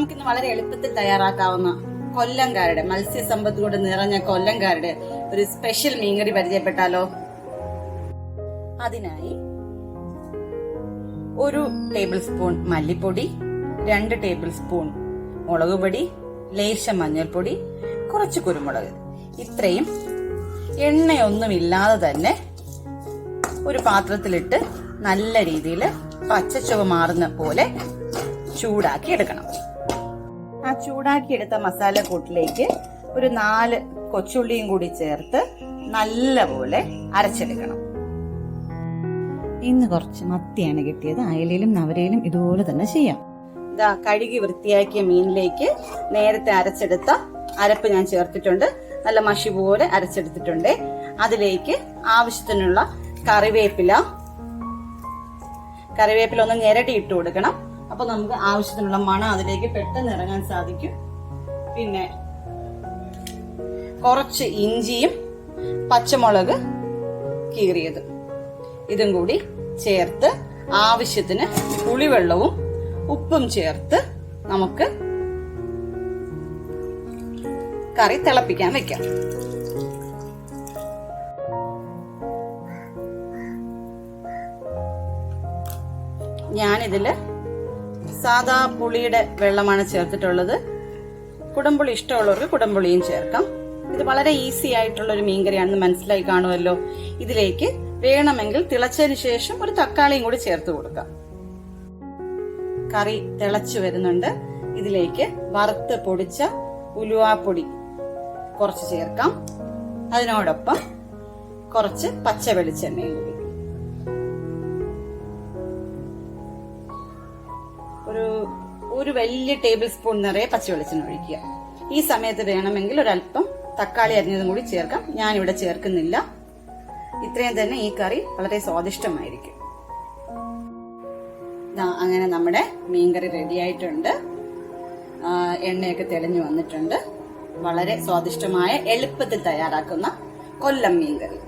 നമുക്കിന്ന് വളരെ എളുപ്പത്തിൽ തയ്യാറാക്കാവുന്ന കൊല്ലംകാരുടെ മത്സ്യസമ്പത്ത് കൊണ്ട് നിറഞ്ഞ കൊല്ലംകാരുടെ ഒരു സ്പെഷ്യൽ മീൻകറി പരിചയപ്പെട്ടാലോ? അതിനായി 1 ടേബിൾ സ്പൂൺ മല്ലിപ്പൊടി, 2 ടേബിൾ സ്പൂൺ മുളക് പൊടി, ലേശം മഞ്ഞൾപ്പൊടി, കുറച്ച് കുരുമുളക്, ഇത്രയും എണ്ണയൊന്നുമില്ലാതെ തന്നെ ഒരു പാത്രത്തിലിട്ട് നല്ല രീതിയിൽ പച്ചച്ചുവ മാറുന്ന പോലെ ചൂടാക്കി എടുക്കണം. ആ ചൂടാക്കിയെടുത്ത മസാലക്കൂട്ടിലേക്ക് ഒരു 4 കൊച്ചുള്ളിയും കൂടി ചേർത്ത് നല്ലപോലെ അരച്ചെടുക്കണം. ഇന്ന് കുറച്ച് മത്തിയാണ് കിട്ടിയത്. അയലയിലും നവരയിലും ഇതുപോലെ തന്നെ ചെയ്യാം. ഇതാ കഴുകി വൃത്തിയാക്കിയ മീനിലേക്ക് നേരത്തെ അരച്ചെടുത്ത അരപ്പ് ഞാൻ ചേർത്തിട്ടുണ്ട്. നല്ല മഷി പോലെ അരച്ചെടുത്തിട്ടുണ്ട്. അതിലേക്ക് ആവശ്യത്തിനുള്ള കറിവേപ്പില ഒന്ന് ഞെരടി ഇട്ട് കൊടുക്കണം. അപ്പൊ നമുക്ക് ആവശ്യത്തിനുള്ള മണം അതിലേക്ക് പെട്ടെന്ന് ഇറങ്ങാൻ സാധിക്കും. പിന്നെ കുറച്ച് ഇഞ്ചിയും പച്ചമുളക് കീറിയത് ഇതും കൂടി ചേർത്ത് ആവശ്യത്തിന് പുളിവെള്ളവും ഉപ്പും ചേർത്ത് നമുക്ക് കറി തിളപ്പിക്കാൻ വെക്കാം. ഞാനിതില് സാദാ പുളിയുടെ വെള്ളമാണ് ചേർത്തിട്ടുള്ളത്. കുടംപുളി ഇഷ്ടമുള്ളവർക്ക് കുടംപുളിയും ചേർക്കാം. ഇത് വളരെ ഈസി ആയിട്ടുള്ള ഒരു മീൻകറിയാണെന്ന് മനസ്സിലായി കാണുമല്ലോ. ഇതിലേക്ക് വേണമെങ്കിൽ തിളച്ചതിന് ശേഷം ഒരു തക്കാളിയും കൂടി ചേർത്ത് കൊടുക്കാം. കറി തിളച്ചു വരുന്നുണ്ട്. ഇതിലേക്ക് വറുത്ത് പൊടിച്ച ഉലുവാപ്പൊടി കുറച്ച് ചേർക്കാം. അതിനോടൊപ്പം കുറച്ച് പച്ച വെളിച്ചെണ്ണയും കൂടി, ഒരു വലിയ ടേബിൾ സ്പൂൺ നിറയെ പച്ച വെളിച്ചെണ്ണ ഒഴിക്കുക. ഈ സമയത്ത് വേണമെങ്കിൽ ഒരല്പം തക്കാളി അരിഞ്ഞതും കൂടി ചേർക്കാം. ഞാനിവിടെ ചേർക്കുന്നില്ല. ഇത്രയും തന്നെ ഈ കറി വളരെ സ്വാദിഷ്ടമായിരിക്കും. അങ്ങനെ നമ്മുടെ മീൻകറി റെഡി ആയിട്ടുണ്ട്. എണ്ണയൊക്കെ തെളിഞ്ഞു വന്നിട്ടുണ്ട്. വളരെ സ്വാദിഷ്ടമായ എളുപ്പത്തിൽ തയ്യാറാക്കുന്ന കൊല്ലം മീൻകറി.